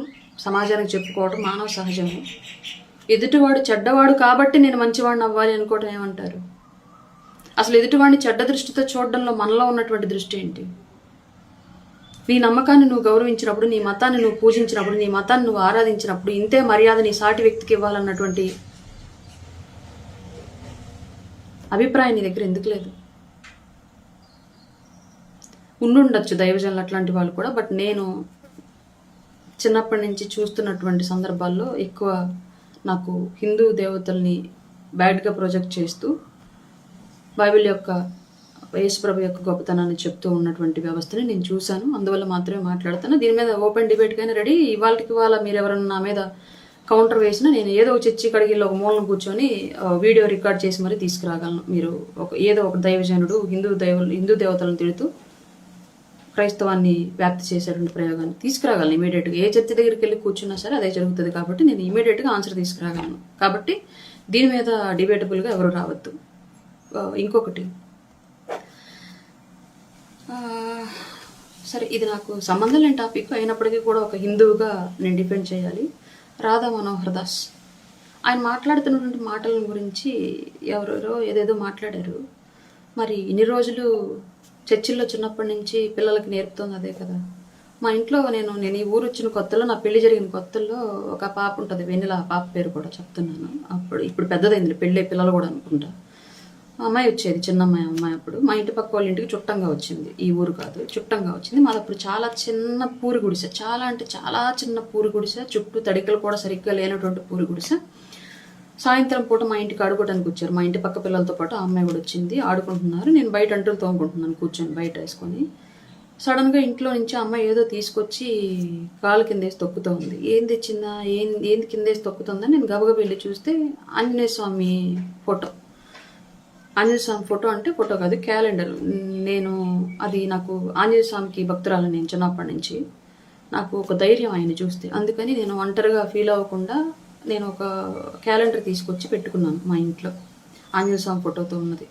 సమాజానికి చెప్పుకోవడం మానవ సహజము. ఎదుటివాడు చెడ్డవాడు కాబట్టి నేను మంచివాడిని అవ్వాలి అనుకోవడం ఏమంటారు? అసలు ఎదుటివాడిని చెడ్డ దృష్టితో చూడడంలో మనలో ఉన్నటువంటి దృష్టి ఏంటి? నీ నమ్మకాన్ని నువ్వు గౌరవించినప్పుడు, నీ మతాన్ని నువ్వు పూజించినప్పుడు, నీ మతాన్ని నువ్వు ఆరాధించినప్పుడు ఇంతే మర్యాద నీ సాటి వ్యక్తికి ఇవ్వాలన్నటువంటి అభిప్రాయం నీ దగ్గర ఎందుకు లేదు? ఉండుండొచ్చు దైవజనులు అట్లాంటి వాళ్ళు కూడా, బట్ నేను చిన్నప్పటి నుంచి చూస్తున్నటువంటి సందర్భాల్లో ఎక్కువ నాకు హిందూ దేవతల్ని బ్యాడ్గా ప్రొజెక్ట్ చేస్తూ బైబిల్ యొక్క యేసుప్రభు యొక్క గొప్పతనాన్ని చెప్తూ ఉన్నటువంటి వ్యవస్థని నేను చూశాను. అందువల్ల మాత్రమే మాట్లాడుతాను. దీని మీద ఓపెన్ డిబేట్కైనా రెడీ. ఇవాళ మీరు ఎవరైనా నా మీద కౌంటర్ వేసినా నేను ఏదో చర్చి కడిగిలో ఒక మూలను కూర్చొని వీడియో రికార్డ్ చేసి మరీ తీసుకురాగలను. మీరు ఏదో ఒక దైవజనుడు హిందూ దేవతలను తిడుతూ క్రైస్తవాన్ని వ్యాప్తి చేసేటువంటి ప్రయోగాన్ని తీసుకురాగలను ఇమీడియట్గా. ఏ చర్చ దగ్గరికి వెళ్ళి కూర్చున్నా సరే అదే జరుగుతుంది కాబట్టి నేను ఇమీడియట్గా ఆన్సర్ తీసుకురాగలను. కాబట్టి దీని మీద డిబేటబుల్గా ఎవరు రావద్దు. ఇంకొకటి, సరే ఇది నాకు సంబంధం లేని టాపిక్ అయినప్పటికీ కూడా ఒక హిందువుగా నేను డిపెండ్ చేయాలి. రాధా మనోహర్ దాస్ ఆయన మాట్లాడుతున్నటువంటి మాటల గురించి ఎవరెవరో ఏదేదో మాట్లాడారు. మరి ఇన్ని రోజులు చర్చిల్లో చిన్నప్పటి నుంచి పిల్లలకి నేర్పుతుంది అదే కదా. మా ఇంట్లో నేను ఈ ఊరు వచ్చిన కొత్తలో, నా పెళ్లి జరిగిన కొత్తల్లో ఒక పాప ఉంటుంది, వెన్నెల. ఆ పాప పేరు కూడా చెప్తున్నాను. ఇప్పుడు పెద్దదైంది, పెళ్ళే పిల్లలు కూడా అనుకుంటా. అమ్మాయి వచ్చేది, చిన్న అమ్మాయి. అప్పుడు మా ఇంటి పక్క వాళ్ళ ఇంటికి చుట్టంగా వచ్చింది. ఈ ఊరు కాదు, చుట్టంగా వచ్చింది. మాది అప్పుడు చాలా చిన్న పూరి గుడిసె, చాలా అంటే చాలా చిన్న పూరి గుడిసె, చుట్టూ తడికలు కూడా సరిగ్గా లేనటువంటి పూరి గుడిసె. సాయంత్రం పూట మా ఇంటికి ఆడుకోవడానికి వచ్చారు. మా ఇంటి పక్క పిల్లలతో పాటు ఆ అమ్మాయి కూడా వచ్చింది. ఆడుకుంటున్నారు. నేను బయట అంటులు తోముకుంటున్నాను కూర్చొని బయట వేసుకొని. సడన్గా ఇంట్లో నుంచి అమ్మాయి ఏదో తీసుకొచ్చి కాలు కిందేసి తొక్కుతూ ఉంది. ఏం తెచ్చిందా, ఏంది కిందేసి తొక్కుతుందని నేను గబగబ వెళ్ళి చూస్తే ఆంజనేయ స్వామి ఫోటో. ఆంజనేయ స్వామి ఫోటో అంటే ఫోటో కాదు, క్యాలెండర్. అది నాకు ఆంజనేయ స్వామికి భక్తురాలు నేను చిన్నప్పటి నుంచి. నాకు ఒక ధైర్యం ఆయన చూస్తే. అందుకని నేను ఒంటరిగా ఫీల్ అవ్వకుండా నేను ఒక క్యాలెండర్ తీసుకొచ్చి పెట్టుకున్నాను మా ఇంట్లో. ఆంజనేయ స్వామి ఫోటోతో ఉన్నది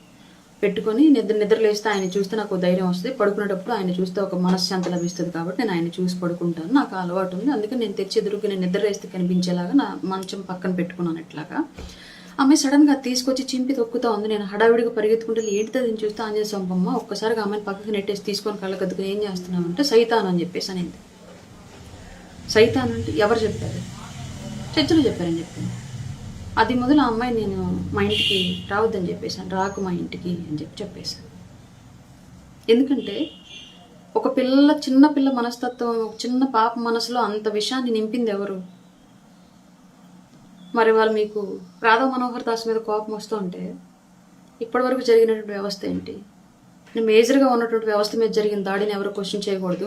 పెట్టుకొని నిద్రలేస్తే ఆయన చూస్తే నాకు ధైర్యం వస్తుంది. పడుకునేటప్పుడు ఆయన చూస్తే ఒక మనశ్శాంతి లభిస్తుంది కాబట్టి నేను ఆయన చూసి పడుకుంటాను. నాకు అలవాటు ఉంది. అందుకని నేను తెచ్చి ఎదురుగా నేను నిద్రలేస్తే కనిపించేలాగా నా మంచం పక్కన పెట్టుకున్నాను. ఇట్లాగా అమ్మాయి సడన్గా తీసుకొచ్చి చింపి తొక్కుతా ఉంది. నేను హడావిడిగా పరిగెత్తుకుంటే ఏంటితో నేను చూస్తే ఆంజనేయ స్వామి బొమ్మ. ఒక్కసారిగా అమ్మాయిని పక్కకి నెట్టేసి తీసుకొని కళ్ళకద్దుగా ఏం చేస్తున్నావు అంటే సైతాన్ అని చెప్పేసి అనేది. సైతాన్ అంటే ఎవరు చెప్పారు? చర్చలు చెప్పారని చెప్పింది. అది మొదలు ఆ అమ్మాయి నేను మా ఇంటికి రావద్దని చెప్పేసాను, రాకు మా ఇంటికి అని చెప్పేశాను. ఎందుకంటే ఒక చిన్న పిల్ల మనస్తత్వం, ఒక చిన్న పాప మనసులో అంత విషయాన్ని నింపింది ఎవరు? మరి వాళ్ళు మీకు రాధా మనోహర్ దాస్ మీద కోపం వస్తూ ఉంటే ఇప్పటి వరకు జరిగినటువంటి వ్యవస్థ ఏంటి? మేజర్గా ఉన్నటువంటి వ్యవస్థ మీద జరిగిన దాడిని ఎవరు క్వశ్చన్ చేయకూడదు.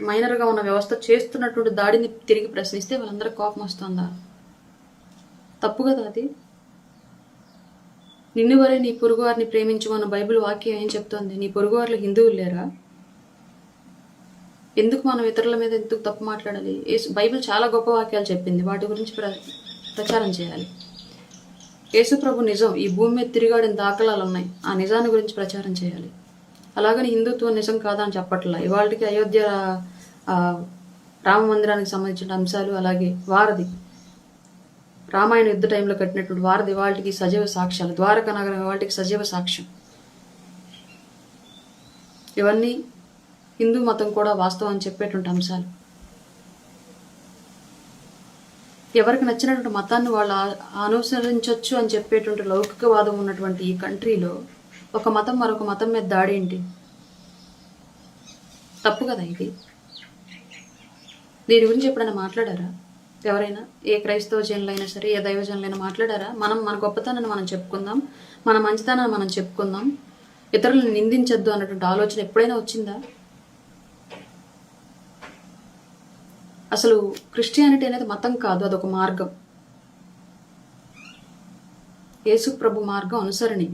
మైనర్గా ఉన్న వ్యవస్థ చేస్తున్నటువంటి దాడిని తిరిగి ప్రశ్నిస్తే వాళ్ళందరూ కోపం వస్తుందా? తప్పు కదా అది. నిన్ను వరే నీ పొరుగువారిని ప్రేమించమన్న బైబిల్ వాక్యం ఏం చెప్తోంది? నీ పొరుగువారిలో హిందువులు లేరా? ఎందుకు మనం ఇతరుల మీద ఎందుకు తప్పు మాట్లాడాలి? బైబిల్ చాలా గొప్ప వాక్యాలు చెప్పింది, వాటి గురించి ప్రచారం చేయాలి. యేసు ప్రభు నిజం, ఈ భూమి మీద తిరిగాడిన దాఖలాలు ఉన్నాయి, ఆ నిజాన్ని గురించి ప్రచారం చేయాలి. అలాగని హిందుత్వం నిజం కాదని చెప్పట్లా. ఇవాళకి అయోధ్య రామ మందిరానికి సంబంధించిన అంశాలు, అలాగే వారధి రామాయణ యుద్ధ టైంలో కట్టినటువంటి వారధి వాళ్ళకి సజీవ సాక్ష్యాలు, ద్వారకా నగరం వాళ్ళకి సజీవ సాక్ష్యం. ఇవన్నీ హిందూ మతం కూడా వాస్తవం అని చెప్పేటువంటి అంశాలు. ఎవరికి నచ్చినటువంటి మతాన్ని వాళ్ళు అనుసరించవచ్చు అని చెప్పేటువంటి లౌకికవాదం ఉన్నటువంటి ఈ కంట్రీలో ఒక మతం మరొక మతం మీద దాడి ఏంటి? తప్పు కదా ఇది. దీని గురించి ఎప్పుడైనా మాట్లాడారా ఎవరైనా? ఏ క్రైస్తవ జనులైనా సరే, ఏ దైవజనులైనా మాట్లాడారా? మన గొప్పతనాన్ని మనం చెప్పుకుందాం, మన మంచితనాన్ని మనం చెప్పుకుందాం, ఇతరులను నిందించద్దు అన్నటువంటి ఆలోచన ఎప్పుడైనా వచ్చిందా? అసలు క్రిస్టియానిటీ అనేది మతం కాదు, అదొక మార్గం. యేసు ప్రభు మార్గం అనుసరణి.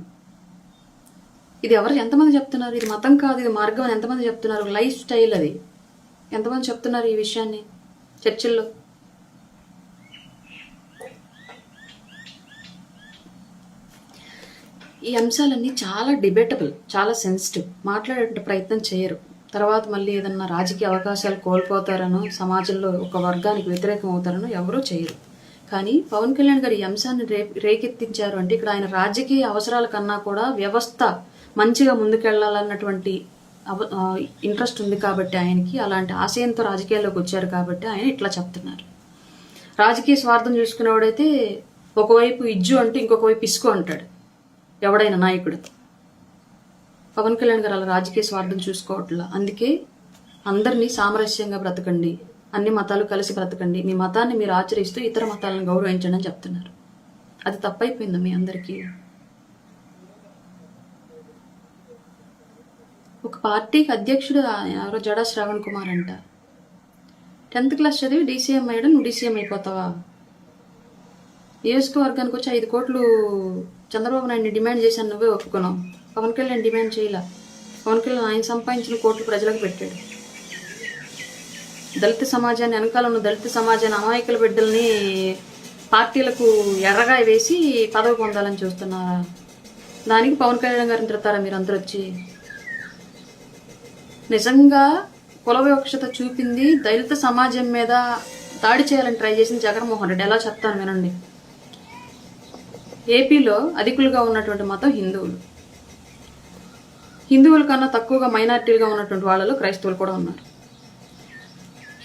ఇది ఎంతమంది చెప్తున్నారు? ఇది మతం కాదు, ఇది మార్గం అని ఎంతమంది చెప్తున్నారు? లైఫ్ స్టైల్ అది. ఎంతమంది చెప్తున్నారు ఈ విషయాన్ని చర్చిల్లో? ఈ అంశాలన్నీ చాలా డిబేటబుల్, చాలా సెన్సిటివ్. మాట్లాడే ప్రయత్నం చేయరు. తర్వాత మళ్ళీ ఏదన్నా రాజకీయ అవకాశాలు కోల్పోతారనో, సమాజంలో ఒక వర్గానికి వ్యతిరేకం అవుతారనో ఎవరూ చేయరు. కానీ పవన్ కళ్యాణ్ గారు ఈ అంశాన్ని రేకెత్తించారు అంటే ఇక్కడ ఆయన రాజకీయ అవసరాల కన్నా కూడా వ్యవస్థ మంచిగా ముందుకెళ్లాలన్నటువంటి ఇంట్రెస్ట్ ఉంది కాబట్టి ఆయనకి, అలాంటి ఆశయంతో రాజకీయాల్లోకి వచ్చారు కాబట్టి ఆయన ఇట్లా చెప్తున్నారు. రాజకీయ స్వార్థం చూసుకునేవాడైతే ఒకవైపు ఇజ్జు అంటే ఇంకొక వైపు ఇసుకు అంటాడు ఎవడైనా నాయకుడు. పవన్ కళ్యాణ్ గారు అలా రాజకీయ స్వార్థం చూసుకోవట్లా. అందుకే అందరినీ సామరస్యంగా బ్రతకండి, అన్ని మతాలు కలిసి బ్రతకండి, మీ మతాన్ని మీరు ఆచరిస్తూ ఇతర మతాలను గౌరవించండి అని చెప్తున్నారు. అది తప్పైపోయిందా మీ అందరికీ? ఒక పార్టీకి అధ్యక్షుడు ఎవరో జడా శ్రవణ్ కుమార్ అంట. 10th క్లాస్ చదివి డీసీఎం అయ్యాడు, నువ్వు డీసీఎం అయిపోతావా? నియోజకవర్గానికి వచ్చి 5 కోట్లు చంద్రబాబు నాయుడిని డిమాండ్ చేశాను, నువ్వే ఒప్పుకున్నావు. పవన్ కళ్యాణ్ డిమాండ్ చేయలా. పవన్ కళ్యాణ్ ఆయన సంపాదించిన కోట్లు ప్రజలకు పెట్టాడు. దళిత సమాజాన్ని, వెనకాల ఉన్న దళిత సమాజాన్ని, అమాయకుల బిడ్డల్ని పార్టీలకు ఎర్రగా వేసి పదవి పొందాలని చూస్తున్నారా? దానికి పవన్ కళ్యాణ్ గారిని తిడతారా మీరందరూ వచ్చి? నిజంగా కుల వివక్షత చూపింది, దళిత సమాజం మీద దాడి చేయాలని ట్రై చేసింది జగన్మోహన్ రెడ్డి. ఎలా చెప్తాను వినండి. ఏపీలో అధికులుగా ఉన్నటువంటి మతం హిందువులు. హిందువుల కన్నా తక్కువగా మైనారిటీలుగా ఉన్నటువంటి వాళ్ళలో క్రైస్తవులు కూడా ఉన్నారు.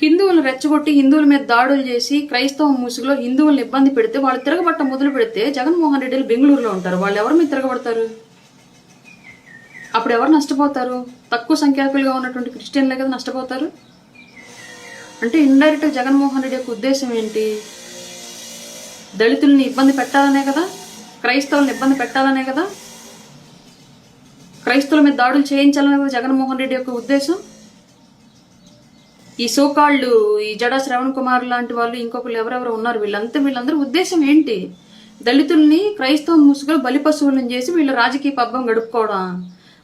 హిందువులు రెచ్చగొట్టి హిందువుల మీద దాడులు చేసి క్రైస్తవ ముసుగులో హిందువులను ఇబ్బంది పెడితే, వాళ్ళు తిరగబట్ట మొదలు పెడితే జగన్మోహన్ రెడ్డిలు బెంగళూరులో ఉంటారు. వాళ్ళు ఎవరి మీద తిరగబడతారు? అప్పుడు ఎవరు నష్టపోతారు? తక్కువ సంఖ్యాకులుగా ఉన్నటువంటి క్రిస్టియన్లే కదా నష్టపోతారు. అంటే ఇండైరెక్ట్గా జగన్మోహన్ రెడ్డి యొక్క ఉద్దేశం ఏంటి? దళితుల్ని ఇబ్బంది పెట్టాలనే కదా, క్రైస్తవులను ఇబ్బంది పెట్టాలనే కదా, క్రైస్తవుల మీద దాడులు చేయించాలనే కదా జగన్మోహన్ రెడ్డి యొక్క ఉద్దేశం. ఈ సోకాళ్ళు, ఈ జడా శ్రవణ్ కుమార్ లాంటి వాళ్ళు, ఇంకొకరు ఎవరెవరు ఉన్నారు, వీళ్ళందరూ ఉద్దేశం ఏంటి? దళితుల్ని క్రైస్తవ ముసుగులు బలిపశువులను చేసి వీళ్ళు రాజకీయ పబ్బం గడుపుకోవడం.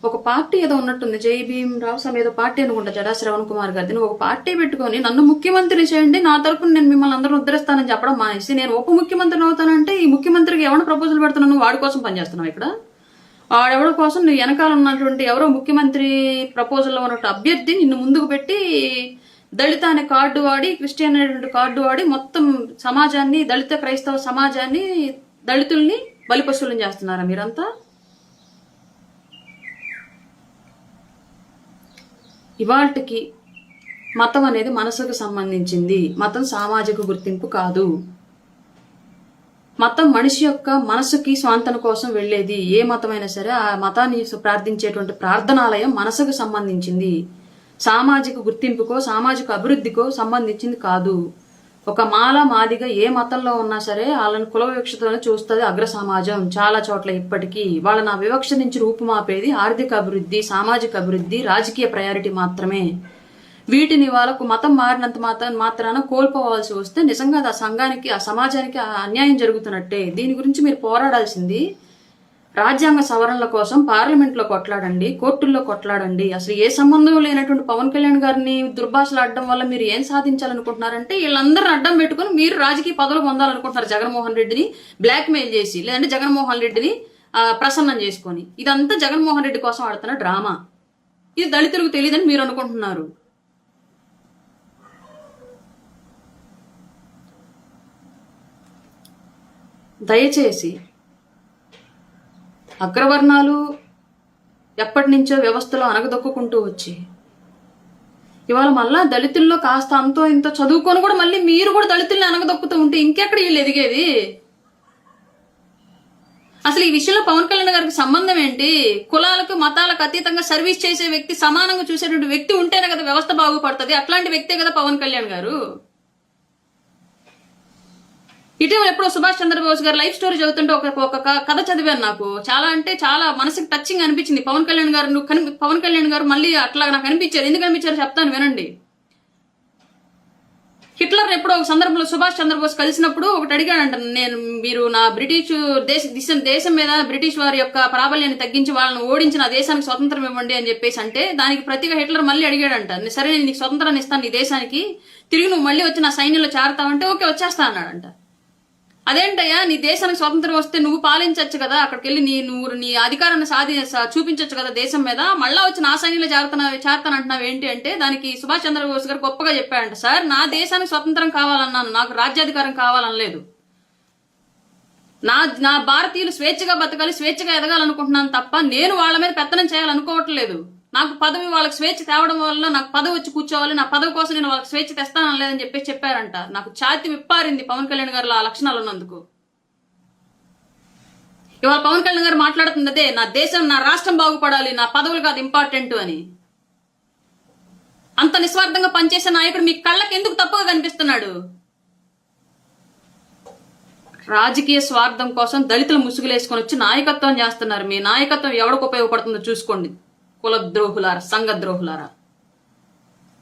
ఒక పార్టీ ఏదో ఉన్నట్టుంది, జై భీమ్ రావు ఏదో పార్టీ అనుకుంటా, జడా శ్రవణ్ కుమార్ గారిది. నువ్వు ఒక పార్టీ పెట్టుకొని నన్ను ముఖ్యమంత్రి చేయండి, నా తరపున నేను మిమ్మల్ని అందరూ ఉద్ధరిస్తానని చెప్పడం మానేసి నేను ఉప ముఖ్యమంత్రిని అవుతానంటే ఈ ముఖ్యమంత్రికి ఎవరు ప్రపోజల్ పెడుతున్నావు? నువ్వు వాడి కోసం పనిచేస్తున్నావు ఇక్కడ. వాడెవడి కోసం? నువ్వు వెనకాల ఉన్నటువంటి ఎవరో ముఖ్యమంత్రి ప్రపోజల్లో ఉన్నట్టు అభ్యర్థి నిన్ను ముందుకు పెట్టి దళిత అనే కార్డు వాడి, క్రిస్టియన్ అనేటువంటి కార్డు వాడి మొత్తం సమాజాన్ని, దళిత క్రైస్తవ సమాజాన్ని, దళితుల్ని బలిపశువులను చేస్తున్నారా మీరంతా? ఇవాళకి మతం అనేది మనసుకు సంబంధించింది. మతం సామాజిక గుర్తింపు కాదు. మతం మనిషి యొక్క మనసుకి స్వాంతన కోసం వెళ్ళేది. ఏ మతమైనా సరే ఆ మతాన్ని ప్రార్థించేటువంటి ప్రార్థనాలయం మనసుకు సంబంధించింది. సామాజిక గుర్తింపుకో సామాజిక అభివృద్ధికో సంబంధించింది కాదు. ఒక మాల మాదిగా ఏ మతంలో ఉన్నా సరే వాళ్ళని కుల వివక్షతోనే చూస్తుంది అగ్ర సమాజం. చాలా చోట్ల ఇప్పటికీ వాళ్ళని ఆ వివక్ష నుంచి రూపుమాపేది ఆర్థిక అభివృద్ధి, సామాజిక అభివృద్ధి, రాజకీయ ప్రయారిటీ మాత్రమే. వీటిని వాళ్ళకు మతం మారినంత మాత్రాన కోల్పోవాల్సి వస్తే నిజంగా అది ఆ సంఘానికి, ఆ సమాజానికి అన్యాయం జరుగుతున్నట్టే. దీని గురించి మీరు పోరాడాల్సింది రాజ్యాంగ సవరణల కోసం పార్లమెంట్లో కొట్లాడండి, కోర్టుల్లో కొట్లాడండి. అసలు ఏ సంబంధం లేనటువంటి పవన్ కళ్యాణ్ గారిని దుర్భాషలు ఆడడం వల్ల మీరు ఏం సాధించాలనుకుంటున్నారంటే, వీళ్ళందరిని అడ్డం పెట్టుకుని మీరు రాజకీయ పదవులు పొందాలనుకుంటున్నారు. జగన్మోహన్ రెడ్డిని బ్లాక్మెయిల్ చేసి, లేదంటే జగన్మోహన్ రెడ్డిని ప్రసన్నం చేసుకొని. ఇదంతా జగన్మోహన్ రెడ్డి కోసం ఆడుతున్న డ్రామా. ఇది దళితులకు తెలియదని మీరు అనుకుంటున్నారు. దయచేసి అగ్రవర్ణాలు ఎప్పటి నుంచో వ్యవస్థలో అనగదొక్కుంటూ వచ్చి ఇవాళ మళ్ళా దళితుల్లో కాస్త అంతో ఇంతో చదువుకొని కూడా మళ్ళీ మీరు కూడా దళితుల్ని అనగదొక్కుతూ ఉంటే ఇంకెక్కడ వీళ్ళు ఎదిగేది? అసలు ఈ విషయంలో పవన్ కళ్యాణ్ గారికి సంబంధం ఏంటి? కులాలకు మతాలకు అతీతంగా సర్వీస్ చేసే వ్యక్తి, సమానంగా చూసేటువంటి వ్యక్తి ఉంటేనే కదా వ్యవస్థ బాగుపడుతుంది. అట్లాంటి వ్యక్తే కదా పవన్ కళ్యాణ్ గారు. ఇటీవల ఎప్పుడో సుభాష్ చంద్రబోస్ గారు లైఫ్ స్టోరీ చదువుతుంటే ఒక కథ చదివాను. నాకు చాలా అంటే చాలా మనసుకి టచింగ్ అనిపించింది. పవన్ కళ్యాణ్ గారు మళ్ళీ అట్లా నాకు అనిపించారు. ఎందుకు అనిపించారు చెప్తాను వినండి. హిట్లర్ ఎప్పుడో ఒక సందర్భంలో సుభాష్ చంద్రబోస్ కలిసినప్పుడు ఒకటి అడిగాడంట, మీరు నా బ్రిటిష్ దేశం మీద బ్రిటిష్ వారి యొక్క ప్రాబల్యాన్ని తగ్గించి వాళ్ళని ఓడించి నా దేశానికి స్వతంత్రం ఇవ్వండి అని చెప్పేసి అంటే, దానికి ప్రతిగా హిట్లర్ మళ్ళీ అడిగాడంట, సరే నేను నీకు స్వతంత్రాన్ని ఇస్తాను నీ దేశానికి, తిరిగి నువ్వు మళ్ళీ వచ్చి నా సైన్యంలో చేరతావంటే ఓకే వచ్చేస్తా అన్నాడంట. అదేంటయ్యా, నీ దేశానికి స్వతంత్రం వస్తే నువ్వు పాలించవచ్చు కదా, అక్కడికి వెళ్ళి నువ్వు నీ అధికారాన్ని చూపించవచ్చు కదా దేశం మీద, మళ్ళా వచ్చి నా సైన్యంలో చేరతానంటున్నావు ఏంటి అంటే, దానికి సుభాష్ చంద్రబోస్ గారు గొప్పగా చెప్పాడంట, సార్ నా దేశానికి స్వతంత్రం కావాలన్నాను, నాకు రాజ్యాధికారం కావాలనలేదు. నా భారతీయులు స్వేచ్ఛగా బతకాలి, స్వేచ్ఛగా ఎదగాలనుకుంటున్నాను తప్ప నేను వాళ్ళ మీద పెత్తనం చేయాలనుకోవట్లేదు. నాకు పదవి వాళ్ళకి స్వేచ్ఛ తేవడం వల్ల నాకు పదవి వచ్చి కూర్చోవాలి, నా పదవి కోసం నేను వాళ్ళకి స్వేచ్ఛ తెస్తానని లేదని చెప్పేసి చెప్పారంట. నాకు ఛాతి విప్పారింది పవన్ కళ్యాణ్ గారిలో ఆ లక్షణాలు ఉన్నందుకు. ఇవాళ పవన్ కళ్యాణ్ గారు మాట్లాడుతుంది అదే, నా దేశం, నా రాష్ట్రం బాగుపడాలి, నా పదవులు కాదు ఇంపార్టెంట్ అని. అంత నిస్వార్థంగా పనిచేసే నాయకుడు మీ కళ్ళకి ఎందుకు తప్పుగా కనిపిస్తున్నాడు? రాజకీయ స్వార్థం కోసం దళితులు ముసుగులేసుకొని వచ్చి నాయకత్వం చేస్తున్నారు. మీ నాయకత్వం ఎవరికి ఉపయోగపడుతుందో చూసుకోండి, కుల ద్రోహులారా, సంఘ ద్రోహులారా.